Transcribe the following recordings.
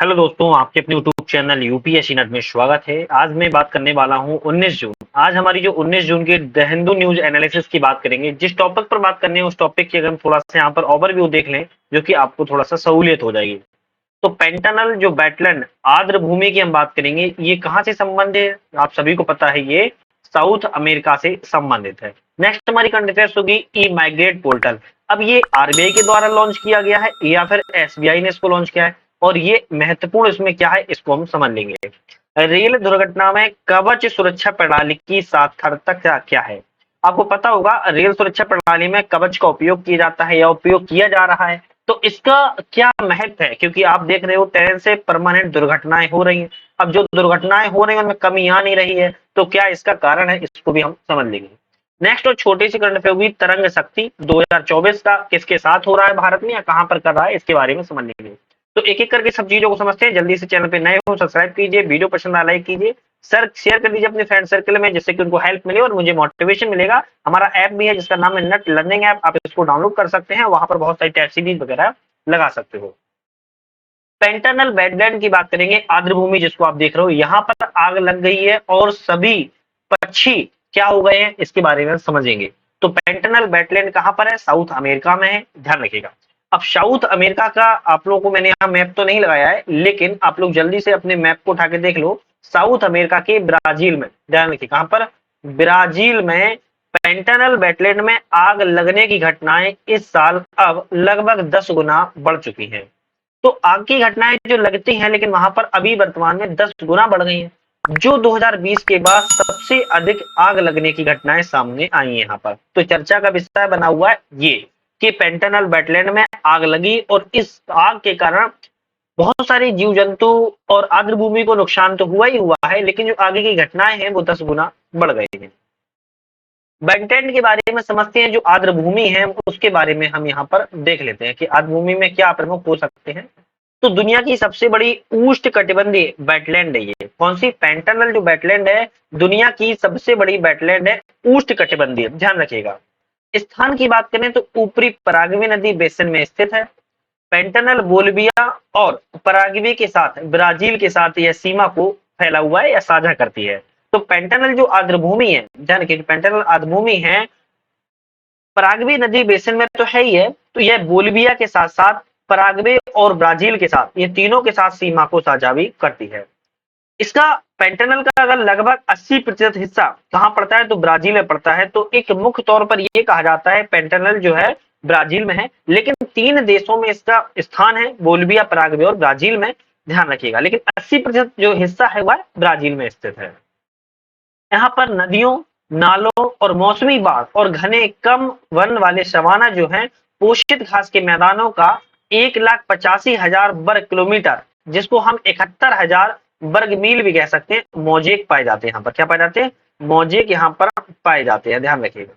Hello दोस्तों, आपके अपने यूट्यूब चैनल यूपीएससी नेट में स्वागत है। आज मैं बात करने वाला हूं 19 जून। आज हमारी जो 19 जून की द हिंदू न्यूज एनालिसिस की बात करेंगे। जिस टॉपिक पर बात करनी है उस टॉपिक की अगर हम थोड़ा सा यहाँ पर ओवरव्यू देख लें, जो कि आपको थोड़ा सा सहूलियत हो जाएगी। तो पेंटानल जो वेटलैंड आर्द्र भूमि की हम बात करेंगे, ये कहाँ से संबंधित है? आप सभी को पता है, ये साउथ अमेरिका से संबंधित है। नेक्स्ट हमारी करंट अफेयर्स होगी ई माइग्रेट पोर्टल। अब ये आरबीआई के द्वारा लॉन्च किया गया है या फिर एसबीआई ने इसको लॉन्च किया है, और ये महत्वपूर्ण इसमें क्या है इसको हम समझ लेंगे। रेल दुर्घटना में कवच सुरक्षा प्रणाली की सार्थकता क्या है? आपको पता होगा, रेल सुरक्षा प्रणाली में कवच का उपयोग किया जाता है या उपयोग किया जा रहा है। तो इसका क्या महत्व है, क्योंकि आप देख रहे हो ट्रेन से परमानेंट दुर्घटनाएं हो रही हैं। अब जो दुर्घटनाएं हो रही हैं उनमें कमी आ नहीं रही है, तो क्या इसका कारण है, इसको भी हम समझ लेंगे। नेक्स्ट और छोटी सी करंट अफेयर होगी तरंग शक्ति 2024 का किसके साथ हो रहा है भारत में, या कहां पर कर रहा है, इसके बारे में समझ लेंगे। तो एक एक करके सब चीजों को समझते हैं। जल्दी से चैनल पे नए हो सब्सक्राइब कीजिए, वीडियो पसंद आए लाइक कीजिए, सर शेयर कर दीजिए अपने फ्रेंड सर्कल में, जिससे कि उनको हेल्प मिले और मुझे मोटिवेशन मिलेगा। हमारा ऐप भी है जिसका नाम है नेट लर्निंग ऐप, आप इसको डाउनलोड कर सकते हैं। वहां पर बहुत सारी टेस्ट सीरीज वगैरह लगा सकते हो। पेंटानल वेटलैंड की बात करेंगे, आर्द्रभूमि जिसको आप देख रहे हो, यहाँ पर आग लग गई है और सभी पक्षी क्या हो गए हैं इसके बारे में समझेंगे। तो पेंटानल वेटलैंड कहां पर है? साउथ अमेरिका में है, ध्यान रखिएगा। अब साउथ अमेरिका का आप लोगों को मैंने यहाँ मैप तो नहीं लगाया है, लेकिन आप लोग जल्दी से अपने मैप को उठा के देख लो। साउथ अमेरिका के ब्राजील में, ध्यान रखिए कहां पर, ब्राजील में पेंटानल वेटलैंड में आग लगने की घटनाएं इस साल अब लगभग 10 गुना बढ़ चुकी हैं। तो आग की घटनाएं जो लगती हैं, लेकिन वहां पर अभी वर्तमान में 10 गुना बढ़ गई हैं। जो 2020 के बाद सबसे अधिक आग लगने की घटनाएं सामने आई हैं यहाँ पर। तो चर्चा का विषय बना हुआ है ये कि पेंटानल वेटलैंड में आग लगी और इस आग के कारण बहुत सारे जीव जंतु और आर्द्रभूमि को नुकसान तो हुआ ही हुआ है, लेकिन जो आगे की घटनाएं हैं वो 10 गुना बढ़ गई हैं। वेटलैंड के बारे में समझते हैं, जो आर्द्रभूमि है उसके बारे में हम यहाँ पर देख लेते हैं कि आर्द्रभूमि में क्या प्रमुख हो सकते हैं। तो दुनिया की सबसे बड़ी उष्णकटिबंधीय वेटलैंड है ये। कौन सी? पेंटानल जो वेटलैंड है, दुनिया की सबसे बड़ी वेटलैंड है, उष्णकटिबंधीय, ध्यान रखिएगा। स्थान की बात करें तो ऊपरी पराग्वे नदी बेसिन में स्थित है। पेंटानल बोलिविया और पराग्वे के साथ, ब्राजील के साथ यह सीमा को फैला हुआ है या साझा करती है। तो पेंटानल जो आर्द्रभूमि है, ध्यान रखिए, पेंटानल आर्द्रभूमि है, पराग्वे नदी बेसिन में तो है ही है, तो यह बोलिविया के साथ साथ पराग्वे और ब्राजील के साथ, ये तीनों के साथ सीमा को साझा भी करती है। इसका पेंटानल का अगर लगभग 80% हिस्सा कहां पड़ता है, तो ब्राजील में पड़ता है। तो एक मुख्य तौर पर यह कहा जाता है पेंटानल जो है ब्राजील में है, लेकिन 3 देशों में इसका स्थान है, बोलिविया, पराग्वे और ब्राजील में, ध्यान रखिएगा। लेकिन 80% जो हिस्सा है वह ब्राजील में स्थित है। यहाँ पर नदियों, नालों और मौसमी बाढ़ और घने कम वन वाले सवाना जो हैं, पोषित घास के मैदानों का 1,85,000 वर्ग किलोमीटर, जिसको हम 71,000 वर्ग मील भी कह सकते हैं, मौजेक पाए जाते हैं। यहाँ पर क्या पाए जाते हैं? मौजेक यहाँ पर पाए जाते हैं, ध्यान रखिएगा।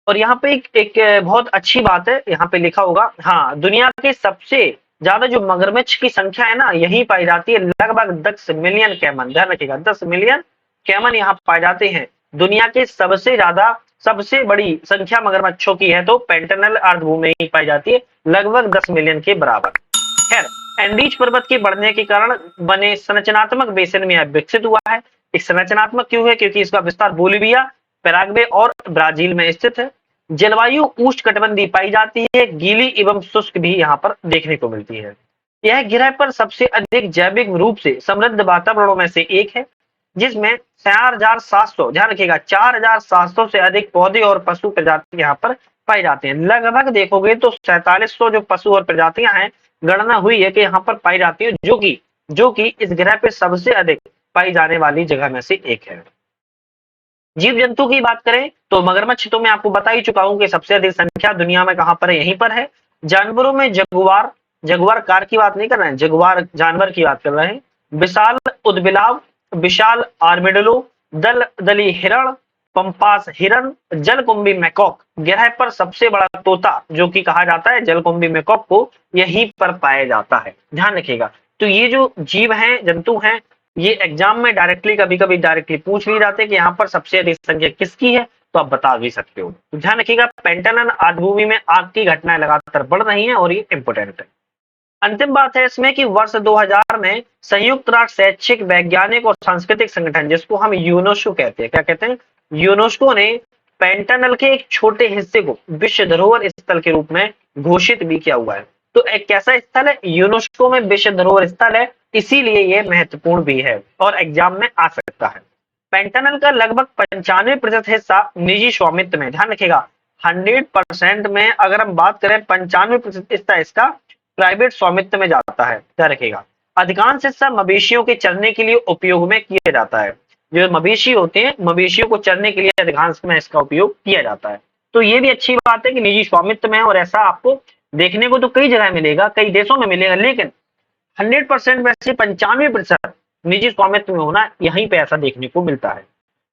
और यहाँ पे एक बहुत अच्छी बात है, यहाँ पे लिखा होगा, हाँ, दुनिया के सबसे ज्यादा जो मगरमच्छ की संख्या है ना, यही पाई जाती है, लगभग 10 मिलियन कैमन, ध्यान रखिएगा, 10 मिलियन कैमन यहाँ पाए जाते हैं। दुनिया के सबसे ज्यादा, सबसे बड़ी संख्या मगरमच्छों की है तो पेंटानल आर्द्रभूमि में ही पाई जाती है, लगभग 10 मिलियन के बराबर। खैर, एंडीज पर्वत के बढ़ने के कारण बने संरचनात्मक बेसिन में यह विकसित हुआ है। एक संरचनात्मक क्यों है? क्योंकि इसका विस्तार बोलिविया, पैराग्वे और ब्राजील में स्थित है। जलवायु उष्णकटिबंधीय पाई जाती है, गीली एवं शुष्क भी यहाँ पर देखने को मिलती है। यह ग्रह पर सबसे अधिक जैविक रूप से समृद्ध वातावरणों में से एक है, जिसमें 4,700, ध्यान रखिएगा, 4,700 से अधिक पौधे और पशु प्रजाति यहाँ पर पाए जाते हैं। लगभग देखोगे तो 4700 जो पशु और प्रजातियां हैं, गणना हुई है कि यहाँ पर पाई जाती है, जो कि इस ग्रह पे सबसे अधिक पाई जाने वाली जगह में से एक है। जीव जंतु की बात करें तो मगरमच्छ तो मैं आपको बता ही चुका हूं कि सबसे अधिक संख्या दुनिया में कहां पर है, यहीं पर है। जानवरों में जगुआर, जगुआर कार की बात नहीं कर रहे हैं, जगुआर जानवर की बात कर रहे हैं। विशाल उदबिलाव, विशाल आर्मिडलो, दलदली हिरण, पंपास हिरन, जलकुंभी मैकॉक, ग्रह पर सबसे बड़ा तोता जो कि कहा जाता है जलकुंभी मैकॉक को, यहीं पर पाया जाता है, ध्यान रखिएगा। तो ये जो जीव हैं, जंतु हैं, ये एग्जाम में डायरेक्टली, कभी कभी डायरेक्टली पूछ भी जाते हैं कि यहाँ पर सबसे अधिक संख्या किसकी है, तो आप बता भी सकते हो। तो ध्यान रखिएगा, पेंटानल आर्द्रभूमि में आग की घटनाएं लगातार बढ़ रही हैं और ये इंपोर्टेंट है। अंतिम बात है इसमें कि वर्ष 2000 2004 में संयुक्त राष्ट्र शैक्षिक वैज्ञानिक और सांस्कृतिक संगठन, जिसको हम यूनेस्को कहते हैं, क्या कहते हैं, यूनेस्को ने पेंटानल के एक छोटे हिस्से को विश्व धरोहर स्थल के रूप में घोषित भी किया हुआ है। तो एक कैसा स्थल है, यूनेस्को में विश्व धरोहर स्थल है, इसीलिए ये महत्वपूर्ण भी है और एग्जाम में आ सकता है। पेंटानल का लगभग 95% हिस्सा निजी स्वामित्व में, ध्यान रखिएगा 100% में अगर हम बात करें 95% हिस्सा इसका प्राइवेट स्वामित्व में जाता है, ध्यान रखिएगा। अधिकांश हिस्सा मवेशियों के चरने के लिए उपयोग में किया जाता है। जो मवेशी होते हैं, मवेशियों को चरने के लिए अधिकांश में इसका उपयोग किया जाता है। तो ये भी अच्छी बात है कि निजी स्वामित्व में है, और ऐसा आपको देखने को तो कई जगह मिलेगा, कई देशों में मिलेगा, लेकिन 100% में से 95% निजी स्वामित्व में होना, यहीं पे ऐसा देखने को मिलता है।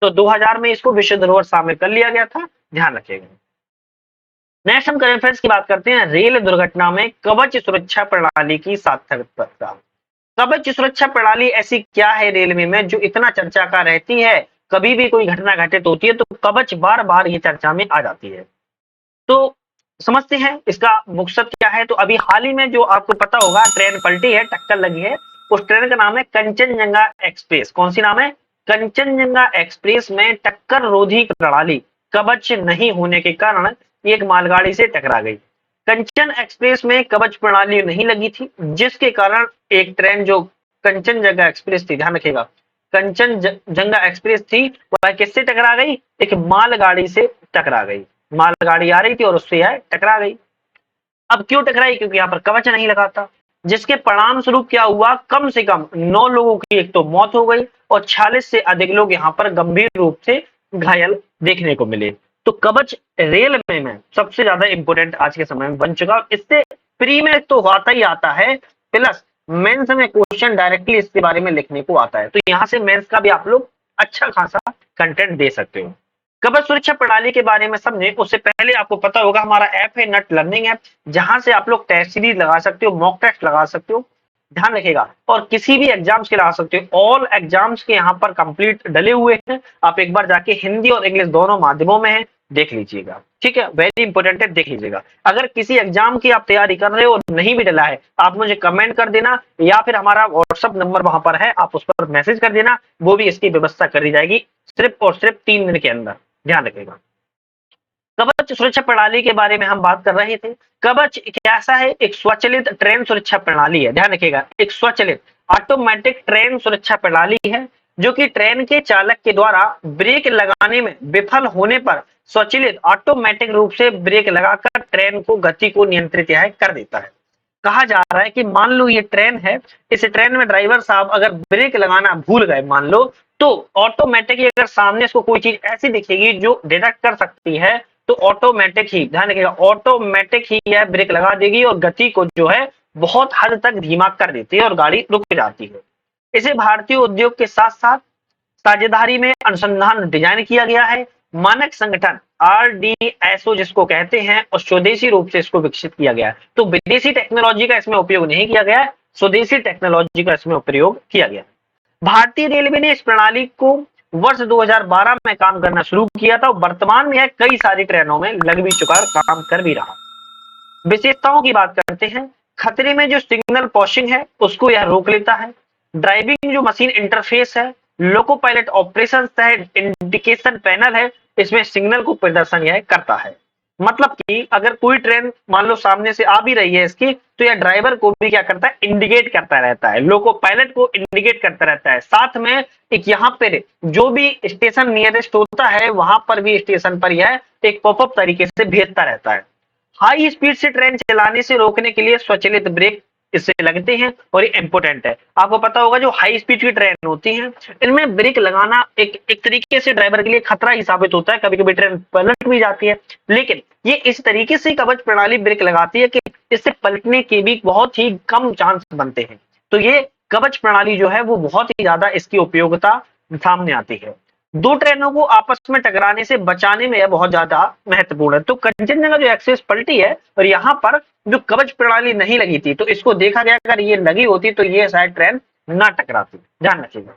तो 2000 में इसको विश्व धरोहर शामिल कर लिया गया था, ध्यान रखिएगा। नेक्स्ट हम करंट अफेयर्स की बात करते हैं। रेल दुर्घटना में कवच सुरक्षा प्रणाली की सार्थकता। कवच सुरक्षा प्रणाली ऐसी क्या है रेलवे में जो इतना चर्चा का रहती है, कभी भी कोई घटना घटित होती है तो कवच बार बार ये चर्चा में आ जाती है। तो समझते हैं इसका मकसद क्या है। तो अभी हाल ही में जो आपको पता होगा ट्रेन पलटी है, टक्कर लगी है, उस ट्रेन का नाम है कंचनजंगा एक्सप्रेस। कौन सी नाम है, कंचनजंगा एक्सप्रेस में टक्कर रोधी प्रणाली कवच नहीं होने के कारण एक मालगाड़ी से टकरा गई। कंचन एक्सप्रेस में कवच प्रणाली नहीं लगी थी, जिसके कारण एक ट्रेन जो कंचनजंगा एक्सप्रेस थी, ध्यान रखिएगा कंचनजंगा एक्सप्रेस थी, वह किससे टकरा गई, एक मालगाड़ी से टकरा गई। मालगाड़ी आ रही थी और उससे यह टकरा गई। अब क्यों टकराई, क्योंकि यहाँ पर कवच नहीं लगा था, जिसके परिणाम स्वरूप क्या हुआ, कम से कम 9 लोगों की एक तो मौत हो गई और 46 से अधिक लोग यहाँ पर गंभीर रूप से घायल देखने को मिले। तो कवच रेलवे में सबसे ज्यादा इंपोर्टेंट आज के समय में बन चुका। इससे प्री में तो आता ही आता है, प्लस मेंस में क्वेश्चन डायरेक्टली इसके बारे में लिखने को आता है। तो यहाँ से मेंस का भी आप लोग अच्छा खासा कंटेंट दे सकते हो। कवच सुरक्षा प्रणाली के बारे में समझे उससे पहले आपको पता होगा हमारा ऐप है नट लर्निंग ऐप, जहां से आप लोग टेस्ट सीरीज लगा सकते हो, मॉक टेस्ट लगा सकते हो, ध्यान रखिएगा, और किसी भी एग्जाम्स के लगा सकते हो। ऑल एग्जाम्स के यहाँ पर कंप्लीट डले हुए हैं, आप एक बार जाके हिंदी और इंग्लिश दोनों माध्यमों में है, देख लीजिएगा, ठीक है, वेरी इंपोर्टेंट है, देख लीजिएगा। अगर किसी एग्जाम की आप तैयारी कर रहे हो और नहीं भी डला है, आप मुझे कमेंट कर देना, या फिर हमारा व्हाट्सअप नंबर वहां पर है, आप उस पर मैसेज कर देना, वो भी इसकी व्यवस्था कर दी जाएगी सिर्फ और सिर्फ 3 दिन के अंदर, ध्यान रखिएगा। कवच सुरक्षा प्रणाली के बारे में हम बात कर रहे थे। कवच कैसा है, एक स्वचालित ट्रेन सुरक्षा प्रणाली है, ध्यान रखिएगा, एक स्वचालित ऑटोमेटिक ट्रेन सुरक्षा प्रणाली है, जो कि ट्रेन के चालक के द्वारा ब्रेक लगाने में विफल होने पर स्वचालित ऑटोमेटिक रूप से ब्रेक लगाकर ट्रेन को गति को नियंत्रित कर देता है। कहा जा रहा है कि मान लो ये ट्रेन है, इस ट्रेन में ड्राइवर साहब अगर ब्रेक लगाना भूल गए मान लो, तो ऑटोमेटिकली अगर सामने इसको कोई चीज ऐसी दिखेगी जो डिटेक्ट कर सकती है, तो ऑटोमेटिक ही, ध्यान रखिएगा, ऑटोमेटिक ही यह ब्रेक लगा देगी और गति को जो है बहुत हद तक धीमा कर देती है और गाड़ी रुक जाती है। इसे भारतीय उद्योग के साथ साथ साझेदारी में अनुसंधान डिजाइन किया गया है। मानक संगठन RDSO जिसको कहते हैं, और स्वदेशी रूप से इसको विकसित किया गया है। तो विदेशी टेक्नोलॉजी का इसमें उपयोग नहीं किया गया है, स्वदेशी टेक्नोलॉजी का इसमें उपयोग किया गया। भारतीय रेलवे ने इस प्रणाली को वर्ष 2012 में काम करना शुरू किया था, वर्तमान में यह कई सारी ट्रेनों में लग भी चुका है, काम कर भी रहा। विशेषताओं की बात करते हैं। खतरे में जो सिग्नल पॉशिंग है उसको यह रोक लेता है। ड्राइविंग जो मशीन इंटरफेस है, लोको पायलट ऑपरेशन है, इंडिकेशन पैनल है, इसमें सिग्नल को प्रदर्शन यह करता है। मतलब कि अगर कोई ट्रेन मान लो सामने से आ भी रही है इसकी, तो यह ड्राइवर को भी क्या करता है, इंडिकेट करता रहता है, लोको पायलट को इंडिकेट करता रहता है। साथ में एक यहाँ पे जो भी स्टेशन नियरेस्ट होता है वहां पर भी स्टेशन पर यह एक पॉपअप तरीके से भेजता रहता है। हाई स्पीड से ट्रेन चलाने से रोकने के लिए स्वचालित ब्रेक इससे लगते हैं, और ये इंपोर्टेंट है। आपको पता होगा जो हाई स्पीड की ट्रेन होती है इनमें ब्रेक लगाना एक तरीके से ड्राइवर के लिए खतरा ही साबित होता है, कभी कभी ट्रेन पलट भी जाती है, लेकिन ये इस तरीके से कवच प्रणाली ब्रेक लगाती है कि इससे पलटने के भी बहुत ही कम चांस बनते हैं। तो ये कवच प्रणाली जो है वो बहुत ही ज्यादा इसकी उपयोगिता सामने आती है। दो ट्रेनों को आपस में टकराने से बचाने में यह बहुत ज्यादा महत्वपूर्ण है। तो कंचनजंगा जो एक्सप्रेस पलटी है और यहाँ पर जो कवच प्रणाली नहीं लगी थी, तो इसको देखा गया अगर ये लगी होती तो ये शायद ट्रेन ना टकराती, ध्यान रखिएगा।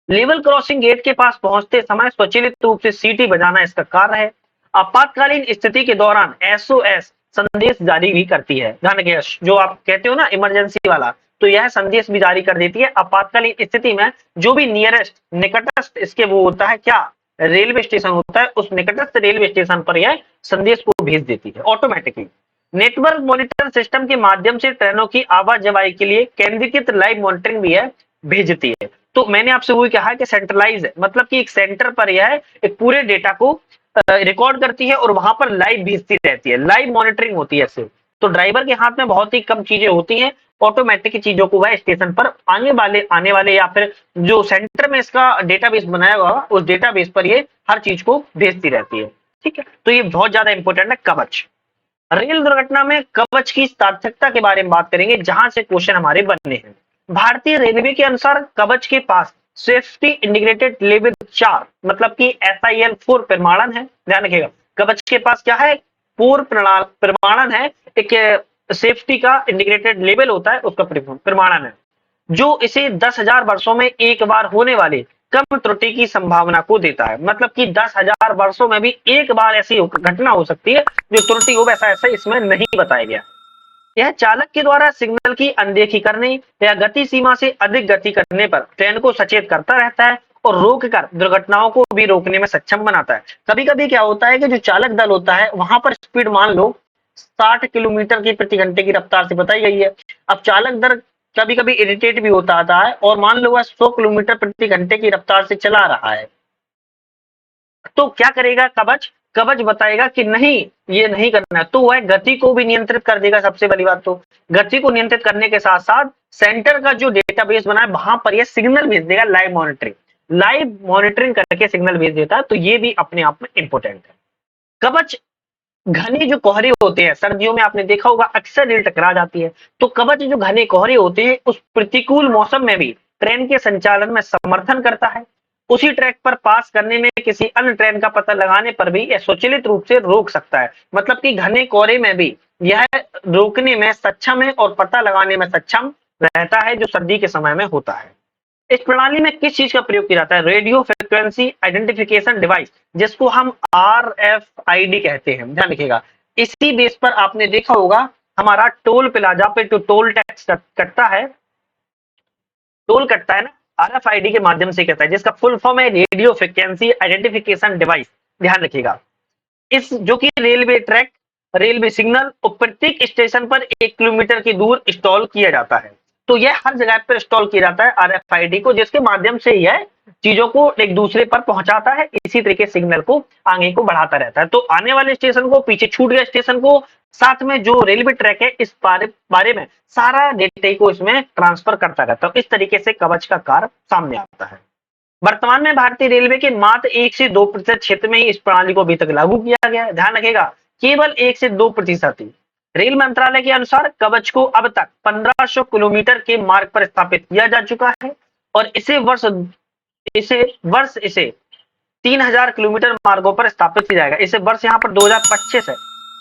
लेवल क्रॉसिंग गेट के पास पहुंचते समय स्वचालित रूप से सीटी बजाना इसका कार्य है। आपातकालीन स्थिति के दौरान SOS संदेश जारी भी करती है, ध्यान रखिएगा, जो आप कहते हो ना इमरजेंसी वाला, तो यह संदेश भी जारी कर देती है। आपातकालीन स्थिति में जो भी नियरेस्ट निकटस्थ इसके वो होता है क्या, रेलवे स्टेशन होता है, उस निकटस्थ रेलवे स्टेशन पर यह संदेश को भेज देती है ऑटोमेटिकली। नेटवर्क मॉनिटर सिस्टम के माध्यम से ट्रेनों की आवाजाही के लिए केंद्रीकृत लाइव मॉनिटरिंग भी है भेजती है। तो मैंने आपसे वही कहा कि सेंट्रलाइज है, मतलब कि एक सेंटर पर यह एक पूरे डेटा को रिकॉर्ड करती है और वहां पर लाइव भेजती रहती है, लाइव मॉनिटरिंग होती है सिर्फ। तो ड्राइवर के हाथ में बहुत ही कम चीजें होती हैं, ऑटोमेटिक चीजों को वह स्टेशन पर आने वाले या फिर जो सेंटर में इसका डेटाबेस बनाया हुआ उस डेटाबेस पर ये हर चीज को भेजती रहती है। ठीक है, तो ये बहुत ज्यादा इंपॉर्टेंट है कवच। रेल दुर्घटना में कवच की सार्थकता के बारे में बात करेंगे, जहां से क्वेश्चन हमारे बनने हैं। भारतीय रेलवे के अनुसार कवच के पास सेफ्टी इंटीग्रेटेड लेवल 4 मतलब कि SIL 4 प्रमाणन है। ध्यान रखिएगा, कवच के पास क्या है, 4 प्रमाणन है, एक सेफ्टी का इंटीग्रेटेड लेवल होता है, उसका प्रमाणन है, जो इसे 10,000 वर्षों में एक बार होने वाले कम त्रुटि की संभावना को देता है। मतलब कि 10,000 वर्षों में भी एक बार ऐसी घटना हो सकती है जो त्रुटि हो, वैसा ऐसा इसमें नहीं बताया गया। यह चालक के द्वारा सिग्नल की अनदेखी करने या गति सीमा से अधिक गति करने पर ट्रेन को सचेत करता रहता है और रोककर दुर्घटनाओं को भी रोकने में सक्षम बनाता है। कभी कभी क्या होता है कि जो चालक दल होता है वहां पर स्पीड मान लो 60 किलोमीटर की प्रति घंटे की रफ्तार से बताई गई है। अब चालक दल कभी कभी इरिटेट भी होता आता है और मान लो वह 100 किलोमीटर प्रति घंटे की रफ्तार से चला रहा है, तो क्या करेगा कवच, कवच बताएगा कि नहीं ये नहीं करना है, तो वह गति को भी नियंत्रित कर देगा। सबसे बड़ी बात तो गति को नियंत्रित करने के साथ साथ सेंटर का जो डेटाबेस बना है वहां पर यह सिग्नल भेज देगा, लाइव मॉनिटरिंग करके सिग्नल भेज देता है। तो ये भी अपने आप में इंपॉर्टेंट है। कवच, घने जो कोहरे होते हैं सर्दियों में आपने देखा होगा अक्सर रेल टकरा जाती है, तो कवच जो घने कोहरे होते हैं उस प्रतिकूल मौसम में भी ट्रेन के संचालन में समर्थन करता है। उसी ट्रैक पर पास करने में किसी अन्य ट्रेन का पता लगाने पर भी यह स्वचालित रूप से रोक सकता है। मतलब कि घने कोहरे में भी यह रोकने में सक्षम है और पता लगाने में सक्षम रहता है, जो सर्दी के समय में होता है। इस प्रणाली में किस चीज का प्रयोग किया जाता है, रेडियो फ्रिक्वेंसी आइडेंटिफिकेशन डिवाइस, जिसको हम RFID कहते हैं। ध्यान रखिएगा, इसी बेस पर आपने देखा होगा हमारा टोल प्लाजा पे जो टोल टैक्स कटता है, टोल कटता है ना, RFID के माध्यम से कहता है, जिसका फुल फॉर्म है रेडियो फ्रिक्वेंसी आइडेंटिफिकेशन डिवाइस। ध्यान रखिएगा, इस जो कि रेलवे ट्रैक, रेलवे सिग्नल और प्रत्येक स्टेशन पर 1 किलोमीटर की दूर इंस्टॉल किया जाता है। तो यह हर जगह पर इंस्टॉल किया जाता है RFID को, जिसके माध्यम से यह चीजों को एक दूसरे पर पहुंचाता है, इसी तरीके सिग्नल को आगे को बढ़ाता रहता है। तो आने वाले स्टेशन को, पीछे छूट गए स्टेशन को, साथ में जो रेलवे ट्रैक है इस बारे में सारा डेटा को इसमें ट्रांसफर करता रहता है। इस तरीके से कवच का कार्य सामने आता है। वर्तमान में भारतीय रेलवे के मात्र 1 से 2% क्षेत्र में ही इस प्रणाली को अभी तक लागू किया गया है। ध्यान रखिएगा, केवल 1 से 2% ही। रेल मंत्रालय के अनुसार कवच को अब तक 1500 किलोमीटर के मार्ग पर स्थापित किया जा चुका है और इसे 3000 किलोमीटर मार्गों पर स्थापित किया जाएगा। इसे वर्ष यहाँ पर 2025 है,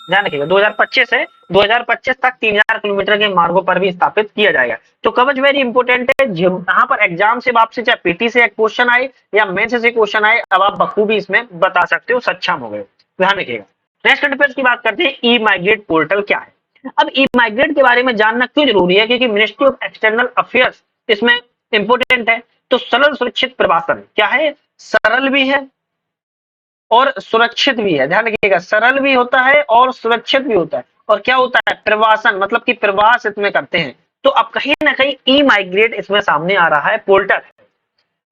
ध्यान रखिएगा 2025 है, 2025 तक 3000 किलोमीटर के मार्गों पर भी स्थापित किया जाएगा। तो कवच वेरी इंपॉर्टेंट है, यहाँ पर एग्जाम से आपसे चाहे पीटी से क्वेश्चन आए या मेंस से क्वेश्चन आए, अब आप बखूबी इसमें बता सकते हो, सक्षम हो गए। ध्यान रखिएगा। नेक्स्ट करंट अफेयर्स की बात करते हैं, ई माइग्रेट पोर्टल क्या है। अब ई माइग्रेट के बारे में जानना क्यों जरूरी है, क्योंकि मिनिस्ट्री ऑफ एक्सटर्नल अफेयर्स इसमें इंपॉर्टेंट है। तो सरल सुरक्षित प्रवासन क्या है, सरल भी है और सुरक्षित भी है। ध्यान रखिएगा, सरल भी होता है और सुरक्षित भी होता है। और क्या होता है, प्रवासन, मतलब कि प्रवास इसमें करते हैं। तो अब कहीं ना कहीं ई माइग्रेट इसमें सामने आ रहा है, पोर्टल।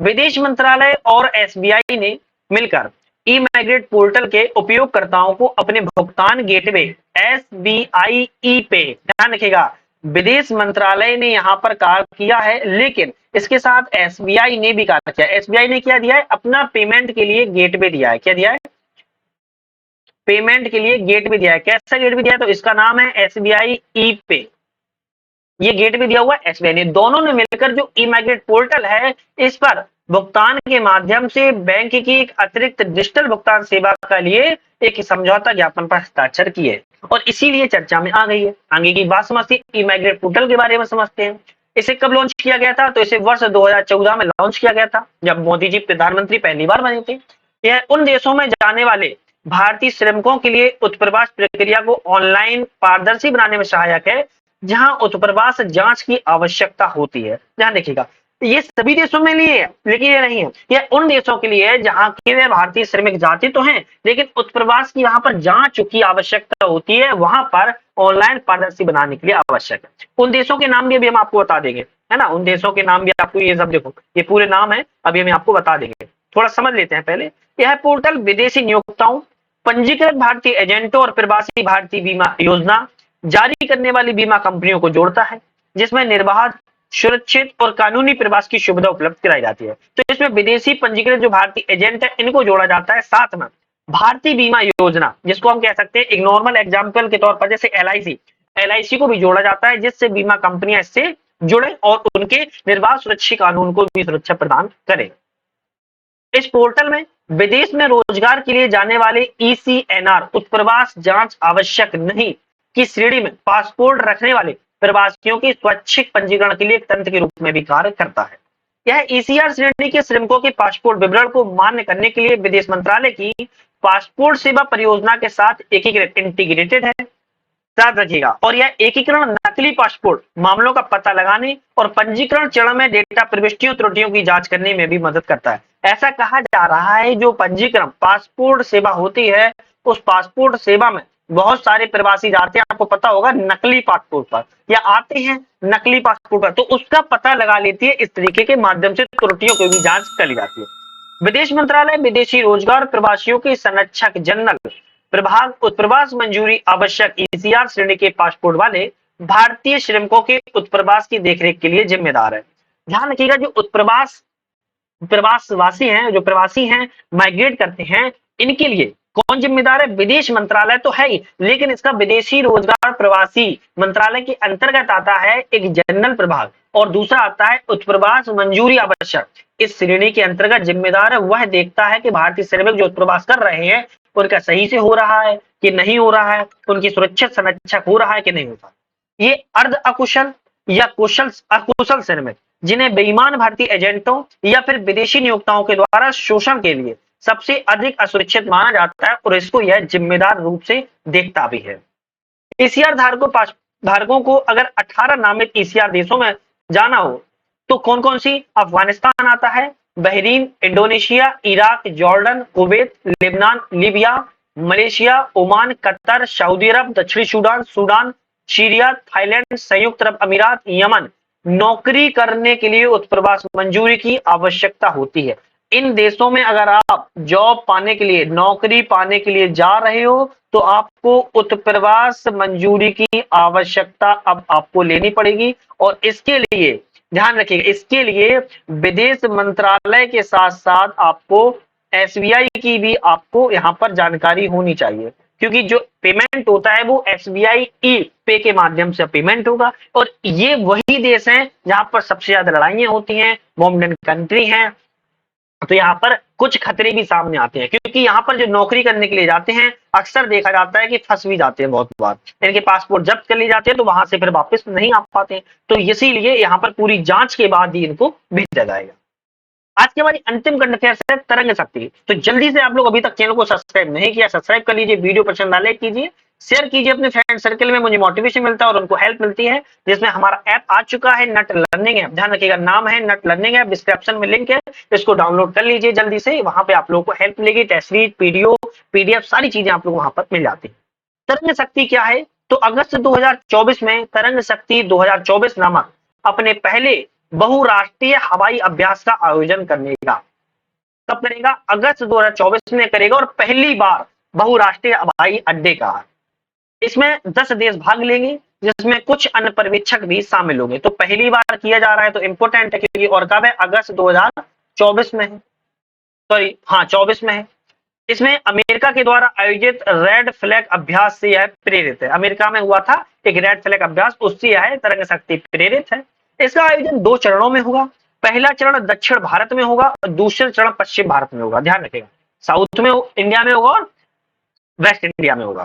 विदेश मंत्रालय और SBI ने मिलकर ई माइग्रेट पोर्टल के उपयोगकर्ताओं को अपने भुगतान गेटवे SBI ई पे, ध्यान रखिएगा, विदेश मंत्रालय ने यहाँ पर कार्य किया है, लेकिन इसके साथ SBI ने भी कार्य किया। SBI ने क्या दिया है, अपना पेमेंट के लिए गेटवे दिया है। क्या दिया है, पेमेंट के लिए गेटवे दिया है। कैसा गेटवे दिया है, तो इसका नाम है SBI ई पे। ये गेटवे दिया हुआ है SBI ने। दोनों ने मिलकर जो ई माइग्रेट पोर्टल है, इस पर भुगतान के माध्यम से बैंक की एक अतिरिक्त डिजिटल भुगतान सेवा के लिए एक समझौता ज्ञापन पर हस्ताक्षर किए और इसीलिए चर्चा में आ गई है। आगे की बात समझते हैं, ई माइग्रेट पोर्टल के बारे में समझते हैं। इसे कब लॉन्च किया गया था, तो इसे वर्ष 2014 में लॉन्च किया गया था, जब मोदी जी प्रधानमंत्री पहली बार बने थे। यह उन देशों में जाने वाले भारतीय श्रमिकों के लिए उत्प्रवास प्रक्रिया को ऑनलाइन पारदर्शी बनाने में सहायक है, जहां उत्प्रवास जांच की आवश्यकता होती है। ध्यान देखिएगा, ये सभी देशों में लिए है, लेकिन ये नहीं है, ये उन देशों के लिए है जहां के वे भारतीय श्रमिक जाते तो हैं, लेकिन उत्प्रवास की वहां पर जांच की आवश्यकता होती है, वहां पर ऑनलाइन पारदर्शी बनाने के लिए आवश्यक है। उन देशों के नाम भी अभी हम आपको बता देंगे, है ना, उन देशों के नाम भी आपको, ये सब देखो, ये पूरे नाम है, अभी हम आपको बता देंगे। थोड़ा समझ लेते हैं पहले। यह पोर्टल विदेशी नियोक्ताओं, पंजीकृत भारतीय एजेंटों और प्रवासी भारतीय बीमा योजना जारी करने वाली बीमा कंपनियों को जोड़ता है, जिसमें निर्बाध, सुरक्षित और कानूनी प्रवास की सुविधा उपलब्ध कराई जाती है। तो इसमें विदेशी पंजीकृत जो भारतीय एजेंट है, इनको जोड़ा जाता है, साथ में भारतीय बीमा योजना, जिसको हम कह सकते हैं एक नॉर्मल एग्जाम्पल के तौर पर, जैसे एलआईसी को भी जोड़ा जाता है, जिससे बीमा कंपनियां इससे जुड़े और उनके निर्बाध सुरक्षित कानून को भी सुरक्षा प्रदान करें। इस पोर्टल में विदेश में रोजगार के लिए जाने वाले ईसीएनआर उत्प्रवास जांच आवश्यक नहीं की श्रेणी में पासपोर्ट रखने वाले प्रवासियों की स्वैच्छिक पंजीकरण के लिए एक तंत्र के रूप में भी कार्य करता है। यह ईसीआर श्रेणी के श्रमिकों के पासपोर्ट विवरण को मान्य करने के लिए विदेश मंत्रालय की पासपोर्ट सेवा परियोजना के साथ एकीकृत इंटीग्रेटेड है। याद रखिएगा, और यह एकीकरण नकली पासपोर्ट मामलों का पता लगाने और पंजीकरण चरण में डेटा प्रविष्टियों त्रुटियों की जांच करने में भी मदद करता है। ऐसा कहा जा रहा है जो पंजीकरण पासपोर्ट सेवा होती है, उस पासपोर्ट सेवा में बहुत सारे प्रवासी जाते हैं, आपको पता होगा, नकली पासपोर्ट पर या आते हैं नकली पासपोर्ट पर, तो उसका पता लगा लेती है, इस तरीके के माध्यम से त्रुटियों की भी जांच कर ली जाती है। विदेश मंत्रालय विदेशी रोजगार प्रवासियों के संरक्षक जनरल प्रभाग उत्प्रवास मंजूरी आवश्यक ईसीआर श्रेणी के पासपोर्ट वाले भारतीय श्रमिकों के उत्प्रवास की देखरेख के लिए जिम्मेदार है। ध्यान रखिएगा, जो प्रवासवासी हैं, जो प्रवासी हैं, माइग्रेट करते हैं, इनके लिए कौन जिम्मेदार है? विदेश मंत्रालय तो है ही, लेकिन इसका विदेशी रोजगार प्रवासी मंत्रालय के अंतर्गत आता है एक जनरल प्रभाग, और दूसरा आता है उत्प्रवास मंजूरी आवश्यक। इस श्रेणी के अंतर्गत जिम्मेदार है, वह देखता है कि भारतीय श्रमिक जो उत्प्रवास कर रहे हैं उनका सही से हो रहा है कि नहीं हो रहा है, उनकी सुरक्षित संरक्षक हो रहा है कि नहीं होता। ये अर्ध अकुशल या कुशल अकुशल श्रमिक, जिन्हें बेईमान भारतीय एजेंटों या फिर विदेशी नियोक्ताओं के द्वारा शोषण के लिए सबसे अधिक असुरक्षित माना जाता है, और इसको यह जिम्मेदार रूप से देखता भी है। ईसीआर धारकों को अगर 18 नामित ईसीआर देशों में जाना हो तो कौन कौन सी? अफगानिस्तान आता है, Bahrain, Indonesia, Iraq, Jordan, Kuwait, Lebanon, Libya, Malaysia, Oman, Qatar, Saudi Arab, दक्षिणी सूडान, सूडान, सीरिया, थाईलैंड, संयुक्त अरब अमीरात, यमन। नौकरी करने के लिए उत्प्रवास मंजूरी की आवश्यकता होती है। इन देशों में अगर आप जॉब पाने के लिए, नौकरी पाने के लिए जा रहे हो, तो आपको उत्प्रवास मंजूरी की आवश्यकता अब आपको लेनी पड़ेगी, और इसके लिए ध्यान रखिएगा, इसके लिए विदेश मंत्रालय के साथ साथ आपको एसबीआई की भी आपको यहां पर जानकारी होनी चाहिए, क्योंकि जो पेमेंट होता है वो एसबीआई ई पे के माध्यम से पेमेंट होगा, और ये वही देश हैं जहां पर सबसे ज्यादा लड़ाइयां होती हैं, बॉम्ब कंट्री हैं, तो यहाँ पर कुछ खतरे भी सामने आते हैं, क्योंकि यहाँ पर जो नौकरी करने के लिए जाते हैं अक्सर देखा जाता है कि फंस भी जाते हैं, बहुत बार इनके पासपोर्ट जब्त कर लिए जाते हैं, तो वहां से फिर वापस नहीं आ पाते हैं, तो इसीलिए यहाँ पर पूरी जांच के बाद ही इनको भेजा जाएगा। आज की हमारी अंतिम करंट अफेयर्स है तरंग शक्ति। तो जल्दी से आप लोग अभी तक चैनल को सब्सक्राइब नहीं किया, सब्सक्राइब कर लीजिए, वीडियो पसंद आए लाइक कीजिए, शेयर कीजिए अपने फ्रेंड सर्कल में, मुझे मोटिवेशन मिलता है और उनको हेल्प मिलती है। जिसमें हमारा ऐप आ चुका है, नट लर्निंग ऐप, ध्यान रखिएगा नाम है नट लर्निंग ऐप, डिस्क्रिप्शन में लिंक है, इसको डाउनलोड कर लीजिए जल्दी से, वहां पे आप लोगों को हेल्प मिलेगी, टेस्ट सीरीज, पीडीओ, पीडीएफ सारी चीजें आप लोग वहां पर मिल जाती है। तरंग शक्ति क्या है? तो अगस्त 2024 में तरंग शक्ति 2024 नामक अपने पहले बहुराष्ट्रीय हवाई अभ्यास का आयोजन करेगा। कब करेगा? अगस्त 2024 में करेगा, और पहली बार बहुराष्ट्रीय हवाई अड्डे का। इसमें 10 देश भाग लेंगे, जिसमें कुछ अन्य पर्यवेक्षक भी शामिल होंगे। तो पहली बार किया जा रहा है, तो इंपोर्टेंट है, क्योंकि और कब है? अगस्त 2024 में है, सॉरी हाँ 24 में है। इसमें अमेरिका के द्वारा आयोजित रेड फ्लैग अभ्यास से यह प्रेरित है। अमेरिका में हुआ था एक रेड फ्लैग अभ्यास, उससे यह तरंग शक्ति प्रेरित है। इसका आयोजन 2 चरणों में होगा। पहला चरण दक्षिण भारत में होगा और दूसरा चरण पश्चिम भारत में होगा। ध्यान रखिएगा, साउथ में इंडिया में होगा और वेस्ट इंडिया में होगा।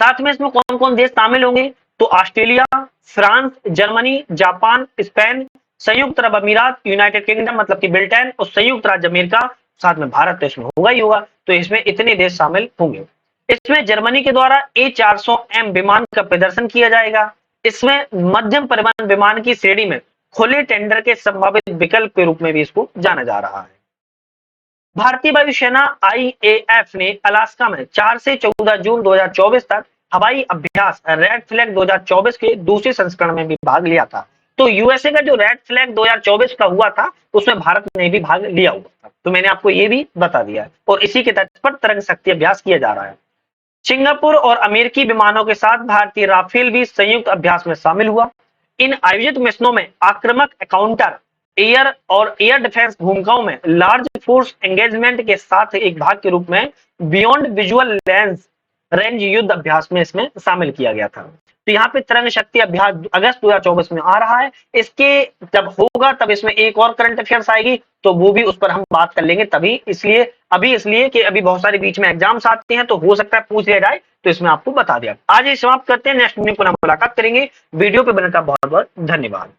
साथ में इसमें कौन कौन देश शामिल होंगे? तो Australia, France, Germany, Japan, Spain, संयुक्त अरब अमीरात, यूनाइटेड किंगडम मतलब कि ब्रिटेन, और संयुक्त राज्य अमेरिका, साथ में भारत तो इसमें होगा ही होगा। तो इसमें इतने देश शामिल होंगे। इसमें जर्मनी के द्वारा A400M विमान का प्रदर्शन किया जाएगा। इसमें मध्यम परिवहन विमान की श्रेणी में खुले टेंडर के संभावित विकल्प के रूप में भी इसको जाना जा रहा है। भारतीय वायुसेना आईएएफ ने अलास्का में 4 से 14 जून 2024 तक हवाई अभ्यास रेड फ्लैग 2024 के दूसरे संस्करण में भी भाग लिया था। तो यूएसए का जो रेड फ्लैग 2024 का हुआ था उसमें भारत ने भी भाग लिया हुआ था, तो मैंने आपको ये भी बता दिया है। और इसी के तहत पर तरंग शक्ति अभ्यास किया जा रहा है। सिंगापुर और अमेरिकी विमानों के साथ भारतीय राफेल भी संयुक्त अभ्यास में शामिल हुआ। इन आयोजित मिशनों में आक्रामक काउंटर एयर और एयर डिफेंस भूमिकाओं में लार्ज फोर्स एंगेजमेंट के साथ एक भाग के रूप में बियॉन्ड विजुअल रेंज युद्ध अभ्यास में इसमें शामिल किया गया था। तो यहाँ पे तरंग शक्ति अभ्यास अगस्त 2024 में आ रहा है। इसके जब होगा तब इसमें एक और करंट अफेयर्स आएगी, तो वो भी उस पर हम बात कर लेंगे। तभी इसलिए कि अभी बहुत सारे बीच में एग्जाम्स आते हैं, तो हो सकता है पूछ लिया जाए, तो इसमें आपको बता दिया। आज ये समाप्त करते हैं, नेक्स्ट वीडियो में पुनः मुलाकात करेंगे। वीडियो पे बनने का बहुत बहुत धन्यवाद।